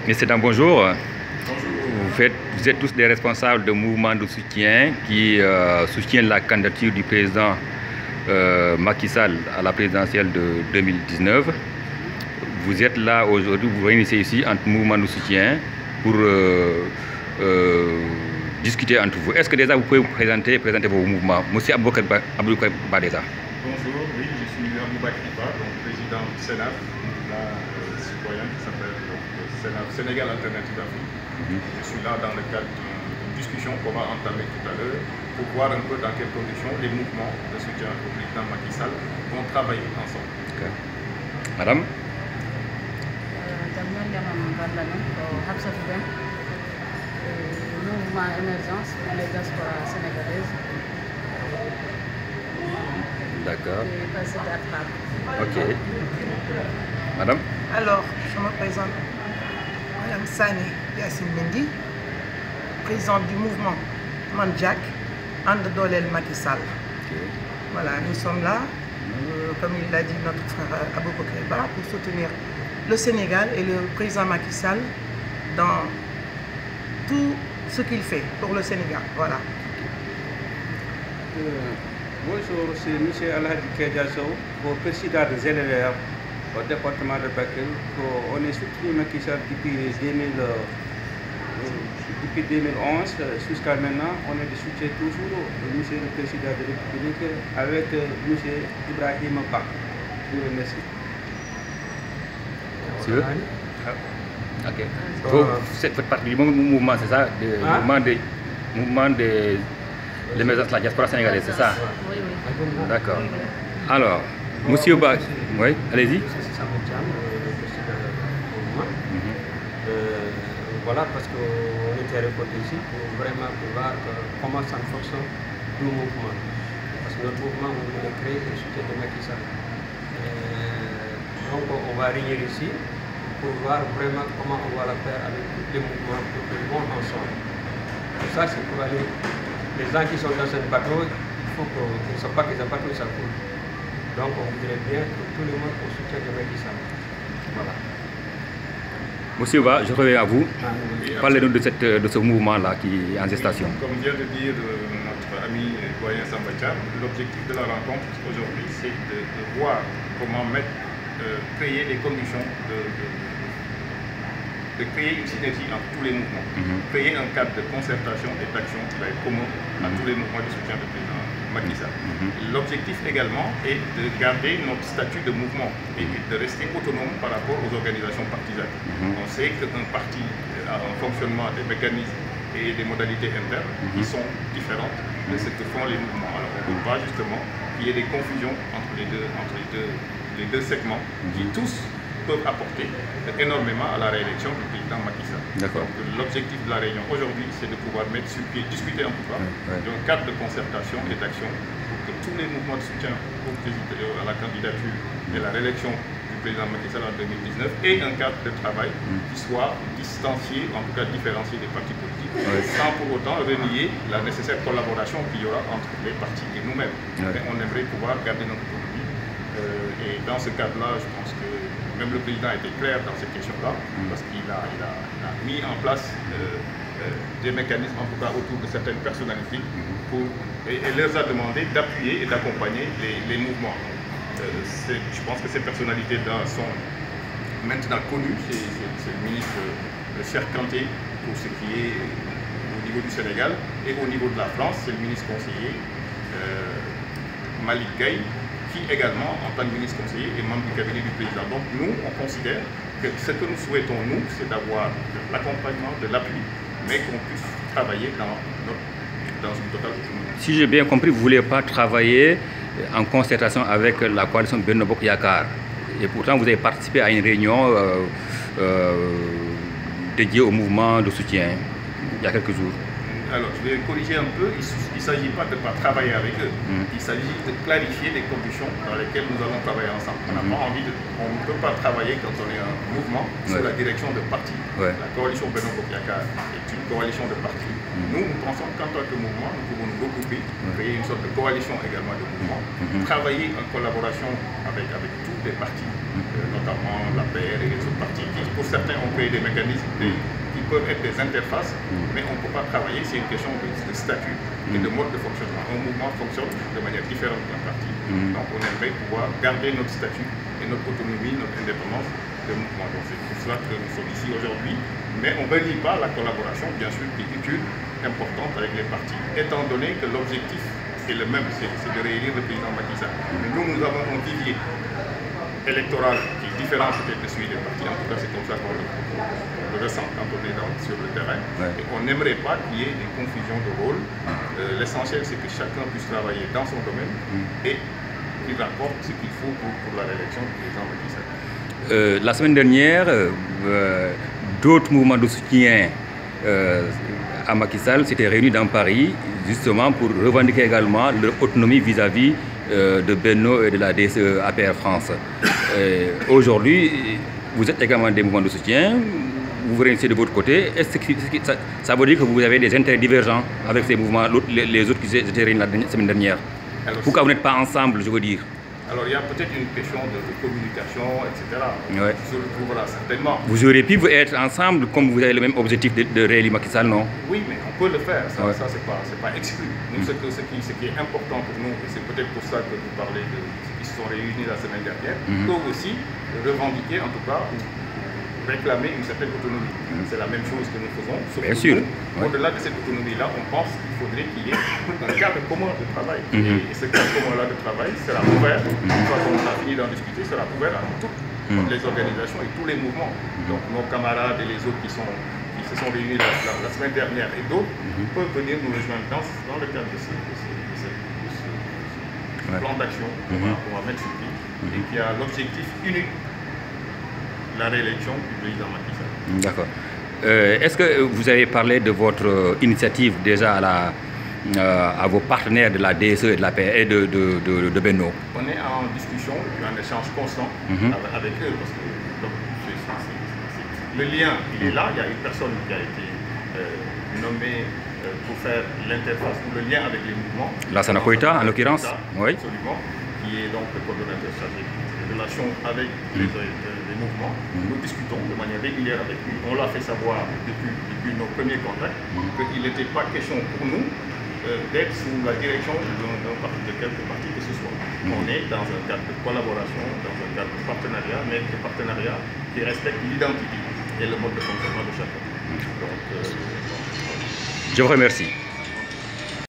Monsieur Dan, bonjour. Bonjour. Vous êtes tous des responsables de mouvements de soutien qui soutiennent la candidature du président Macky Sall à la présidentielle de 2019. Vous êtes là aujourd'hui, vous réunissez ici entre mouvements de soutien pour discuter entre vous. Est-ce que déjà vous pouvez vous présenter vos mouvements? Monsieur Aboubakar Badeza. Bonjour, oui, je suis Aboubakar Ba, donc président du Sénat, là, citoyen qui s'appelle Sénégal Alternative Afrique. Je suis là dans le cadre d'une discussion qu'on va entamer tout à l'heure pour voir un peu dans quelles conditions les mouvements de soutien au président Macky Sall vont travailler ensemble. Okay. Madame mouvement émergence pour les diasporas sénégalaises. D'accord. Ok. Madame? Alors, je me présente, Madame Sani Yassine Mendy, présidente du mouvement Mandjak, And Dolel Macky Sall. Okay. Voilà, nous sommes là, comme il l'a dit notre frère Aboubakar Ba, pour soutenir le Sénégal et le président Macky Sall dans tout ce qu'il fait pour le Sénégal. Voilà. Bonjour, c'est M. Alhadi Kedjassou, président des éleveurs au département de Bakel. On est soutenu Macky Sall depuis 2011 jusqu'à maintenant. On est de soutien toujours M. le président de la République avec M. Ibrahim Ba. Je vous remercie. Ok. Vous faites partie du mouvement, c'est ça? Mouvement de l'émergence de la diaspora sénégalaise, c'est ça? Oui. D'accord. Alors, Monsieur Ba, oui, allez-y. Voilà, parce qu'on était récolté ici pour vraiment voir comment ça fonctionne du mouvement. Parce que notre mouvement, on voulait créer le soutien de Macky Sall. Donc, on va réunir ici pour voir vraiment comment on va la faire avec tous les mouvements pour que le monde ensemble. Tout ça, c'est pour aller. Les gens qui sont dans un bateau, il faut qu'ils ne soient pas que un bateau, ça coule. Donc, on voudrait bien que tout le monde au soutien de Macky Sall. Voilà. Monsieur Ba, je reviens à vous. Parlez-nous de ce mouvement-là qui est en gestation. Comme vient de dire notre ami doyen Samba Thiam, l'objectif de la rencontre aujourd'hui, c'est de voir comment créer les conditions de créer une synergie entre tous les mouvements, créer un cadre de concertation et d'action qui va être commun à tous les mouvements de soutien du président Macky Sall. L'objectif également est de garder notre statut de mouvement et de rester autonome par rapport aux organisations partisanes. On sait qu'un parti a un fonctionnement, des mécanismes et des modalités internes qui sont différentes de ce que font les mouvements. Alors on ne veut pas justement qu'il y ait des confusions entre les deux segments qui tous peuvent apporter énormément à la réélection du président Macky Sall. Donc l'objectif de la réunion aujourd'hui, c'est de pouvoir mettre sur pied, discuter en tout cas, d'un cadre de concertation et d'action pour que tous les mouvements de soutien à la candidature et la réélection du président Macky Sall en 2019 aient un cadre de travail qui soit distancié, en tout cas différencié des partis politiques, sans pour autant renier la nécessaire collaboration qu'il y aura entre les partis et nous-mêmes. Mais on aimerait pouvoir garder notre autonomie. Et dans ce cadre-là, je pense que même le président a été clair dans cette question-là, parce qu'il a mis en place des mécanismes, en tout cas autour de certaines personnalités, et leur a demandé d'appuyer et d'accompagner les mouvements. Je pense que ces personnalités-là sont maintenant connues. C'est le ministre Cheikh Kanté pour ce qui est au niveau du Sénégal, et au niveau de la France, c'est le ministre conseiller Malick Gaye, qui également, en tant que ministre conseiller, est membre du cabinet du président. Donc nous, on considère que ce que nous souhaitons, nous, c'est d'avoir l'accompagnement, de l'appui, mais qu'on puisse travailler dans une totale autonomie. Si j'ai bien compris, vous ne voulez pas travailler en concertation avec la coalition Benno Bokk Yakaar. Et pourtant, vous avez participé à une réunion dédiée au mouvement de soutien il y a quelques jours. Alors, je vais corriger un peu, il ne s'agit pas de ne pas travailler avec eux, il s'agit de clarifier les conditions dans lesquelles nous allons travailler ensemble. On n'a pas envie on ne peut pas travailler quand on est un mouvement sous la direction de partis. La coalition Benno Bokk Yakaar est une coalition de partis. Nous pensons qu'en tant que mouvement, nous pouvons nous regrouper, créer une sorte de coalition également de mouvements, travailler en collaboration avec tous les partis, notamment la PR et les autres partis qui pour certains, on crée des mécanismes qui peuvent être des interfaces, mais on ne peut pas travailler, c'est une question de statut et de mode de fonctionnement. Un mouvement fonctionne de manière différente d'un parti. Donc on aimerait pouvoir garder notre statut et notre autonomie, notre indépendance de mouvement. Donc c'est pour cela que nous sommes ici aujourd'hui, mais on ne renie pas la collaboration, bien sûr, qui est utile, importante avec les partis, étant donné que l'objectif est le même, c'est de réélire le président Macky Sall. Mais nous avons un vivier électoral qui est différent peut-être de celui des partis, en tout cas c'est comme ça qu'on le ressent quand on est sur le terrain. Et on n'aimerait pas qu'il y ait des confusions de rôle. L'essentiel c'est que chacun puisse travailler dans son domaine et qu'il rapporte ce qu'il faut pour la réélection du président Macky Sall. La semaine dernière, d'autres mouvements de soutien à Macky Sall s'étaient réunis dans Paris justement pour revendiquer également leur autonomie vis-à-vis de Benno et de la DCE APR France. Aujourd'hui, vous êtes également des mouvements de soutien, vous vous réunissez de votre côté. Est-ce que ça veut dire que vous avez des intérêts divergents avec ces mouvements, les autres qui étaient réunis la semaine dernière? Alors, pourquoi vous n'êtes pas ensemble, je veux dire? Alors il y a peut-être une question de communication, etc. Ouais. Se retrouvera certainement. Vous auriez pu être ensemble comme vous avez le même objectif de réélire Macky Sall, non? Oui, mais on peut le faire, ça c'est pas exclu. Nous, ce qui est important pour nous, et c'est peut-être pour ça que vous parlez de ceux qui se sont réunis la semaine dernière, peuvent aussi revendiquer, en tout cas, réclamer une certaine autonomie. C'est la même chose que nous faisons, sauf bien que sûr. Au-delà de cette autonomie-là, on pense qu'il faudrait qu'il y ait un cadre commun de travail. Et ce cadre commun-là de travail sera ouvert, une fois qu'on a fini d'en discuter, sera ouvert à toutes les organisations et tous les mouvements. Donc nos camarades et les autres qui se sont réunis la semaine dernière et d'autres peuvent venir nous rejoindre dans le cadre de ce plan d'action qu'on va mettre sur pied et qui a l'objectif unique, la réélection du président Macky Sall. D'accord. Est-ce que vous avez parlé de votre initiative déjà à vos partenaires de la DSE et de la PE et de Benno? On est en discussion, en échange constant avec eux parce que le lien, il est là. Il y a une personne qui a été nommée pour faire l'interface ou le lien avec les mouvements. Lassana Koïta, en l'occurrence. Oui. Absolument. Qui est donc le coordonnateur chargé des relations avec les mouvements. Nous discutons de manière régulière avec lui. On l'a fait savoir depuis nos premiers contacts qu'il n'était pas question pour nous d'être sous la direction de quelque parti que ce soit. On est dans un cadre de collaboration, dans un cadre de partenariat, mais de partenariat qui respecte l'identité et le mode de fonctionnement de chacun. Donc, je vous remercie.